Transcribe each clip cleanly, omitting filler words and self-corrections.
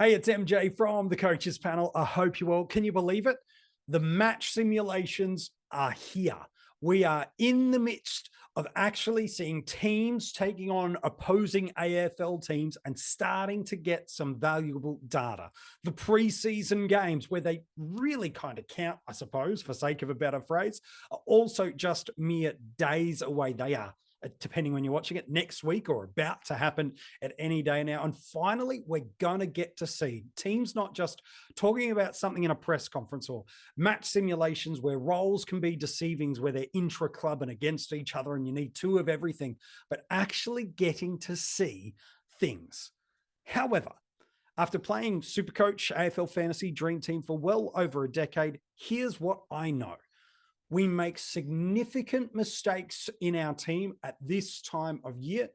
Hey, it's MJ from the Coaches Panel. I hope you all. Can you believe it? The match simulations are here. We are in the midst of actually seeing teams taking on opposing AFL teams and starting to get some valuable data. The preseason games, where they really kind of count, I suppose, for sake of a better phrase, are also just mere days away. They are, depending when you're watching it, next week or about to happen at any day now. And finally, we're going to get to see teams not just talking about something in a press conference or match simulations where roles can be deceiving, where they're intra-club and against each other and you need two of everything, but actually getting to see things. However, after playing SuperCoach, AFL Fantasy, Dream Team for well over a decade, here's what I know. We make significant mistakes in our team at this time of year,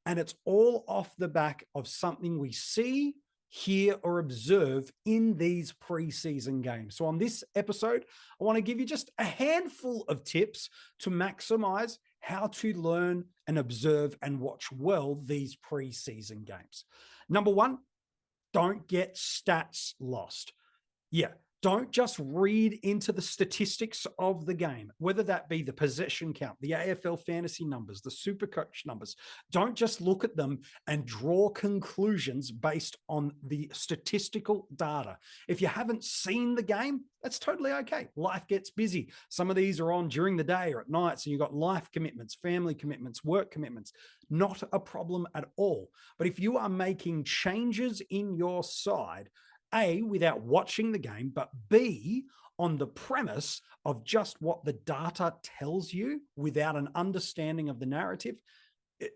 and it's all off the back of something we see, hear, or observe in these preseason games. So on this episode, I want to give you just a handful of tips to maximize how to learn and observe and watch well these preseason games. Number one, don't get stats lost. Yeah. Don't just read into the statistics of the game, whether that be the possession count, the AFL fantasy numbers, the SuperCoach numbers. Don't just look at them and draw conclusions based on the statistical data. If you haven't seen the game, that's totally okay. Life gets busy. Some of these are on during the day or at night, so you've got life commitments, family commitments, work commitments. Not a problem at all. But if you are making changes in your side, A, without watching the game, but B, on the premise of just what the data tells you without an understanding of the narrative,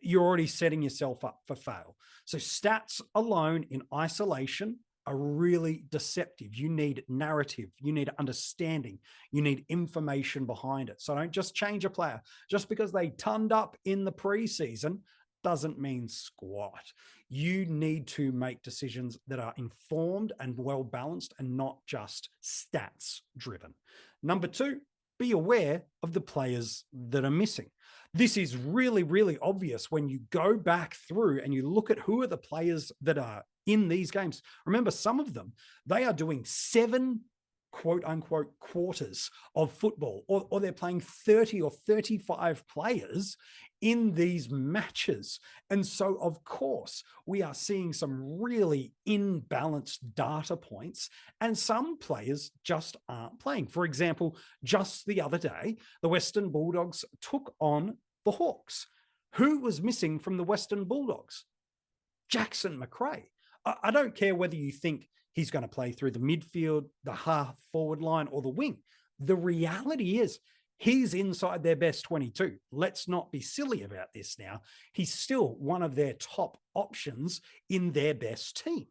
you're already setting yourself up for fail. So stats alone in isolation are really deceptive. You need narrative, you need understanding, you need information behind it. So don't just change a player. Just because they turned up in the preseason doesn't mean squat. You need to make decisions that are informed and well balanced and not just stats driven. Number two, be aware of the players that are missing. This is really, really obvious when you go back through and you look at who are the players that are in these games. Remember, some of them, they are doing 7 quote unquote quarters of football, or they're playing 30 or 35 players in these matches. And so, of course, we are seeing some really imbalanced data points, and some players just aren't playing. For example, just the other day, the Western Bulldogs took on the Hawks. Who was missing from the Western Bulldogs? Jackson McRae. I don't care whether you think he's going to play through the midfield, the half forward line, or the wing. The reality is he's inside their best 22. Let's not be silly about this now. He's still one of their top options in their best team.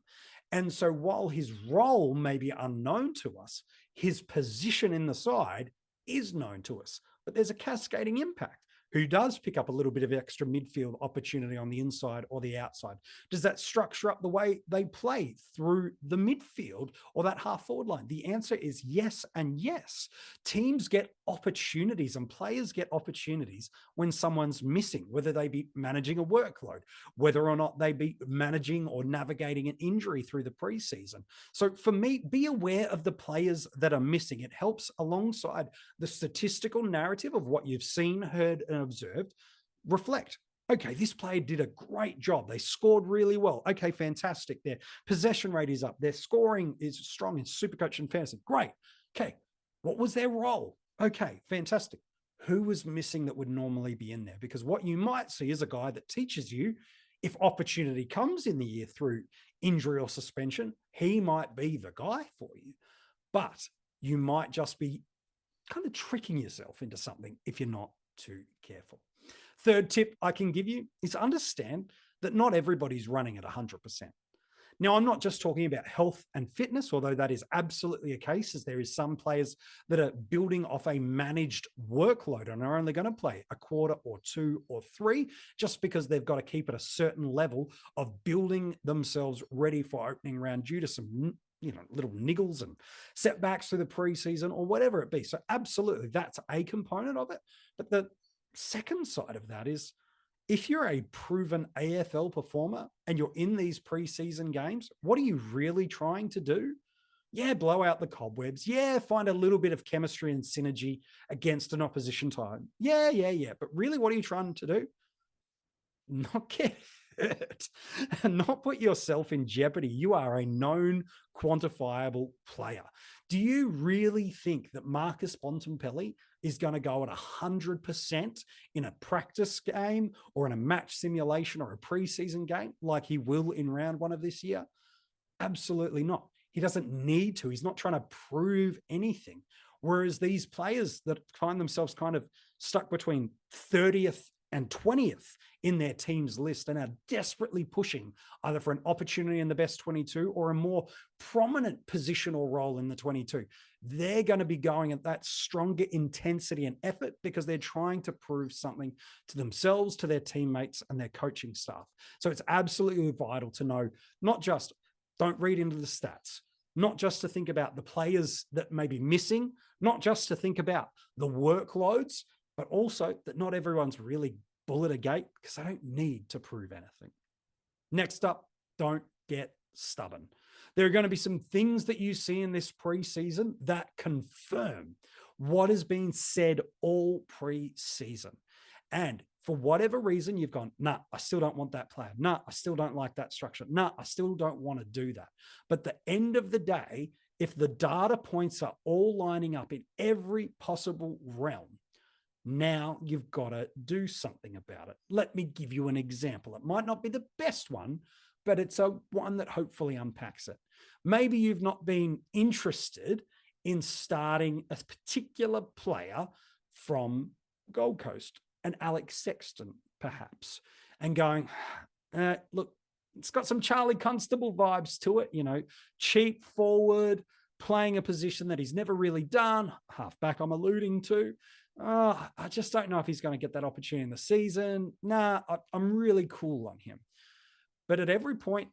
And so while his role may be unknown to us, his position in the side is known to us. But there's a cascading impact. Who does pick up a little bit of extra midfield opportunity on the inside or the outside? Does that structure up the way they play through the midfield or that half forward line? The answer is yes and yes. Teams get opportunities and players get opportunities when someone's missing, whether they be managing a workload, whether or not they be managing or navigating an injury through the preseason. So for me, be aware of the players that are missing. It helps alongside the statistical narrative of what you've seen, heard, and observed. Reflect. Okay, this player did a great job. They scored really well. Okay, fantastic. Their possession rate is up. Their scoring is strong in SuperCoach and Fantasy. Great. Okay, what was their role? Okay, fantastic. Who was missing that would normally be in there? Because what you might see is a guy that teaches you, if opportunity comes in the year through injury or suspension, he might be the guy for you. But you might just be kind of tricking yourself into something if you're not too careful. Third tip I can give you is understand that not everybody's running at 100%. Now, I'm not just talking about health and fitness, although that is absolutely a case, as there is some players that are building off a managed workload and are only going to play a quarter or 2 or 3 just because they've got to keep at a certain level of building themselves ready for opening round due to some little niggles and setbacks through the preseason or whatever it be. So absolutely, that's a component of it. But the second side of that is if you're a proven AFL performer and you're in these preseason games, what are you really trying to do? Yeah, blow out the cobwebs. Yeah, find a little bit of chemistry and synergy against an opposition side. Yeah. But really, what are you trying to do? Not get hurt and not put yourself in jeopardy. You are a known, quantifiable player. Do you really think that Marcus Bontempelli is going to go at 100% in a practice game or in a match simulation or a preseason game like he will in round one of this year? Absolutely not. He doesn't need to. He's not trying to prove anything. Whereas these players that find themselves kind of stuck between 30th and 20th in their team's list and are desperately pushing either for an opportunity in the best 22 or a more prominent positional role in the 22. They're going to be going at that stronger intensity and effort because they're trying to prove something to themselves, to their teammates, and their coaching staff. So it's absolutely vital to know, not just don't read into the stats, not just to think about the players that may be missing, not just to think about the workloads, but also that not everyone's really bull at a gate because they don't need to prove anything. Next up, don't get stubborn. There are going to be some things that you see in this preseason that confirm what has been said all preseason. And for whatever reason, you've gone, nah, I still don't want that player. Nah, I still don't like that structure. Nah, I still don't want to do that. But at the end of the day, if the data points are all lining up in every possible realm, now you've got to do something about it. Let me give you an example. It might not be the best one, but it's a one that hopefully unpacks it. Maybe you've not been interested in starting a particular player from Gold Coast, an Alex Sexton, perhaps, and going, look, it's got some Charlie Constable vibes to it, cheap forward, playing a position that he's never really done, halfback I'm alluding to. I just don't know if he's going to get that opportunity in the season. Nah, I'm really cool on him. But at every point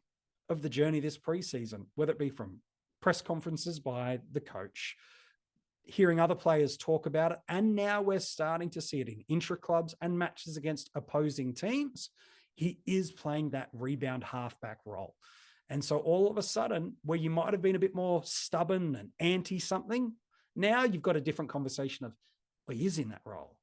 of the journey this preseason, whether it be from press conferences by the coach, hearing other players talk about it, and now we're starting to see it in intra-clubs and matches against opposing teams, he is playing that rebound halfback role. And so all of a sudden, where you might have been a bit more stubborn and anti-something, now you've got a different conversation of, well, he is in that role.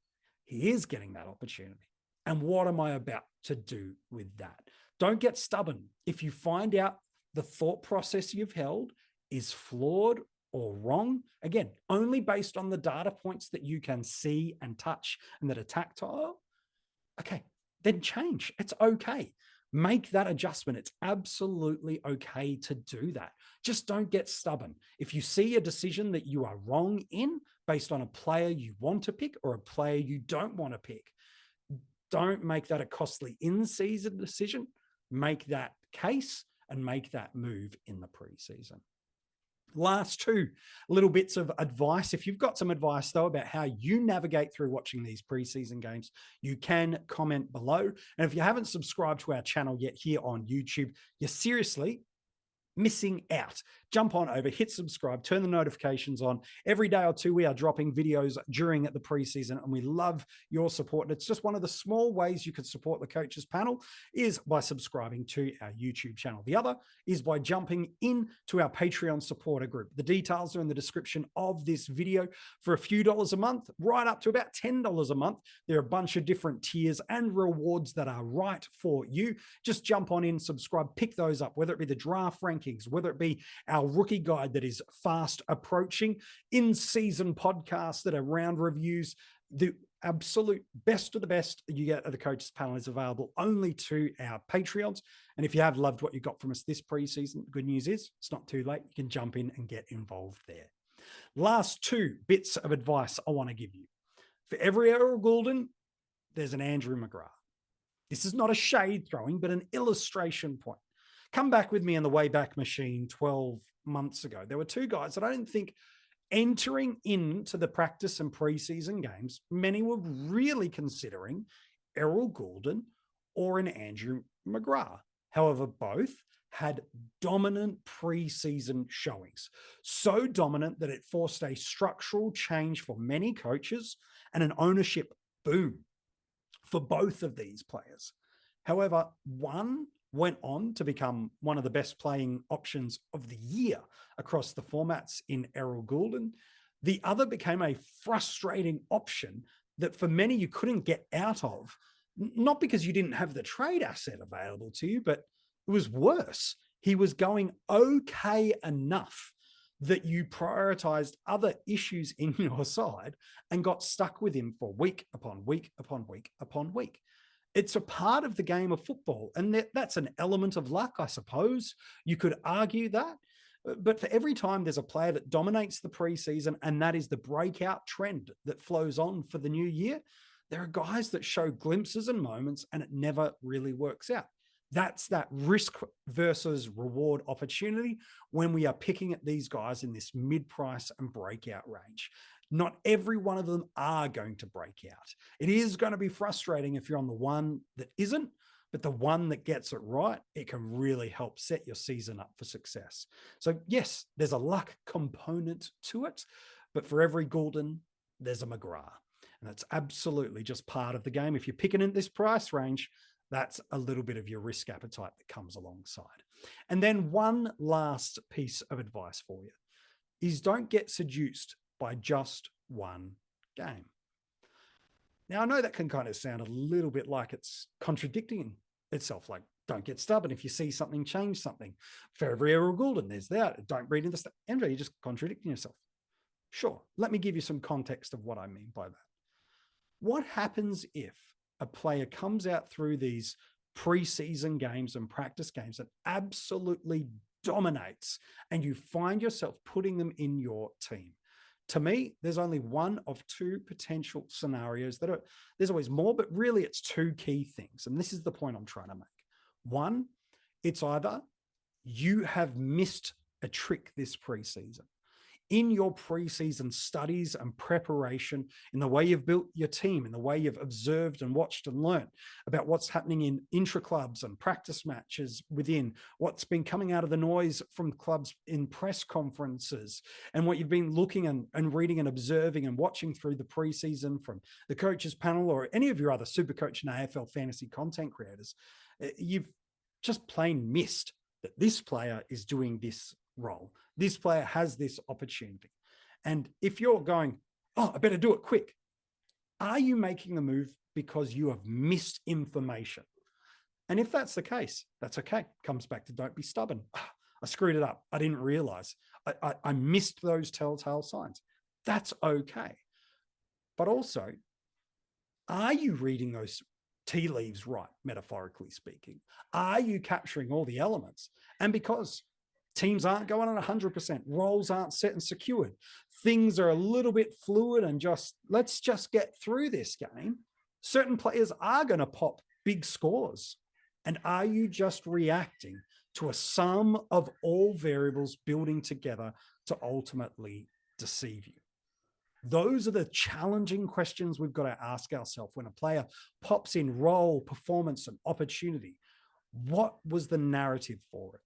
He is getting that opportunity. And what am I about to do with that? Don't get stubborn. If you find out the thought process you've held is flawed or wrong, again, only based on the data points that you can see and touch and that are tactile, okay, then change. It's okay. Make that adjustment. It's absolutely okay to do that. Just don't get stubborn. If you see a decision that you are wrong in based on a player you want to pick or a player you don't want to pick, don't make that a costly in-season decision. Make that case and make that move in the preseason. Last two little bits of advice. If you've got some advice, though, about how you navigate through watching these preseason games, you can comment below. And if you haven't subscribed to our channel yet here on YouTube, you're seriously missing out. Jump on over, hit subscribe, turn the notifications on. Every day or two, we are dropping videos during the preseason, and we love your support. And it's just one of the small ways you can support the Coaches Panel is by subscribing to our YouTube channel. The other is by jumping into our Patreon supporter group. The details are in the description of this video. For a few dollars a month, right up to about $10 a month, there are a bunch of different tiers and rewards that are right for you. Just jump on in, subscribe, pick those up, whether it be the draft rankings, whether it be our rookie guide that is fast approaching, in-season podcasts that are round reviews. The absolute best of the best you get at the Coaches Panel is available only to our Patreons. And if you have loved what you got from us this preseason, the good news is it's not too late. You can jump in and get involved there. Last two bits of advice I want to give you. For every Errol Goulden, there's an Andrew McGrath. This is not a shade throwing, but an illustration point. Come back with me in the Wayback Machine 12 months ago. There were two guys that I didn't think entering into the practice and preseason games, many were really considering Errol Goulden or an Andrew McGrath. However, both had dominant preseason showings. So dominant that it forced a structural change for many coaches and an ownership boom. for both of these players. However, one went on to become one of the best playing options of the year across the formats in Errol Goulden. The other became a frustrating option that for many you couldn't get out of, not because you didn't have the trade asset available to you, but it was worse. He was going okay enough that you prioritized other issues in your side and got stuck with him for week upon week upon week upon week. It's a part of the game of football, and that's an element of luck, I suppose. You could argue that. But for every time there's a player that dominates the preseason, and that is the breakout trend that flows on for the new year, there are guys that show glimpses and moments, and it never really works out. That's that risk versus reward opportunity when we are picking at these guys in this mid-price and breakout range. Not every one of them are going to break out. It is going to be frustrating if you're on the one that isn't, but the one that gets it right, it can really help set your season up for success. So yes, there's a luck component to it, but for every Goulden, there's a McGrath. And that's absolutely just part of the game. If you're picking in this price range, that's a little bit of your risk appetite that comes alongside. And then one last piece of advice for you is don't get seduced by just one game. Now, I know that can kind of sound a little bit like it's contradicting itself, like don't get stubborn. If you see something, change something. For every Errol Goulden, there's that. Don't read into stuff. Andrew, you're just contradicting yourself. Sure, let me give you some context of what I mean by that. What happens if a player comes out through these preseason games and practice games and absolutely dominates, and you find yourself putting them in your team? To me, there's only one of two potential scenarios that are, there's always more, but really it's two key things. And this is the point I'm trying to make. One, it's either you have missed a trick this preseason. In your preseason studies and preparation, in the way you've built your team, in the way you've observed and watched and learned about what's happening in intra-clubs and practice matches within, what's been coming out of the noise from clubs in press conferences, and what you've been looking and reading and observing and watching through the preseason from the coaches panel or any of your other SuperCoach and AFL fantasy content creators, you've just plain missed that this player is doing this role. This player has this opportunity. And if you're going, oh, I better do it quick, are you making the move because you have missed information? And if that's the case, that's okay. Comes back to don't be stubborn. I screwed it up. I didn't realize. I missed those telltale signs. That's okay. But also, are you reading those tea leaves right, metaphorically speaking? Are you capturing all the elements? And because teams aren't going on 100%, roles aren't set and secured, things are a little bit fluid and let's just get through this game, certain players are going to pop big scores. And are you just reacting to a sum of all variables building together to ultimately deceive you? Those are the challenging questions we've got to ask ourselves when a player pops in role, performance, and opportunity. What was the narrative for it?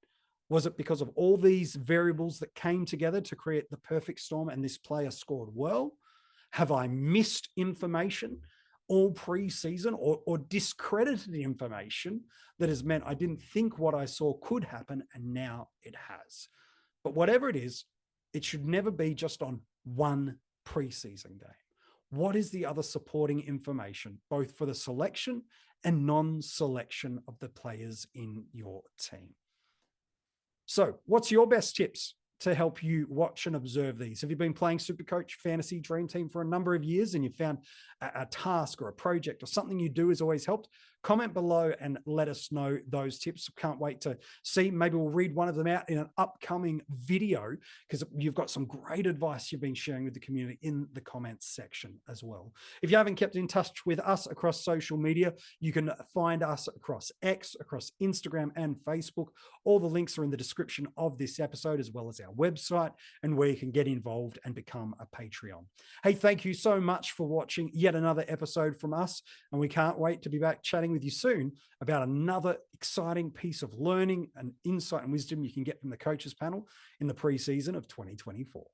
Was it because of all these variables that came together to create the perfect storm and this player scored well? Have I missed information all preseason or discredited information that has meant I didn't think what I saw could happen and now it has? But whatever it is, it should never be just on one preseason game. What is the other supporting information, both for the selection and non-selection of the players in your team? So what's your best tips to help you watch and observe these? Have you been playing SuperCoach Fantasy Dream Team for a number of years and you found a task or a project or something you do has always helped? Comment below and let us know those tips. Can't wait to see. Maybe we'll read one of them out in an upcoming video because you've got some great advice you've been sharing with the community in the comments section as well. If you haven't kept in touch with us across social media, you can find us across X, across Instagram and Facebook. All the links are in the description of this episode, as well as our website and where you can get involved and become a Patreon. Hey, thank you so much for watching yet another episode from us. And we can't wait to be back chatting with you soon about another exciting piece of learning and insight and wisdom you can get from the coaches panel in the preseason of 2024.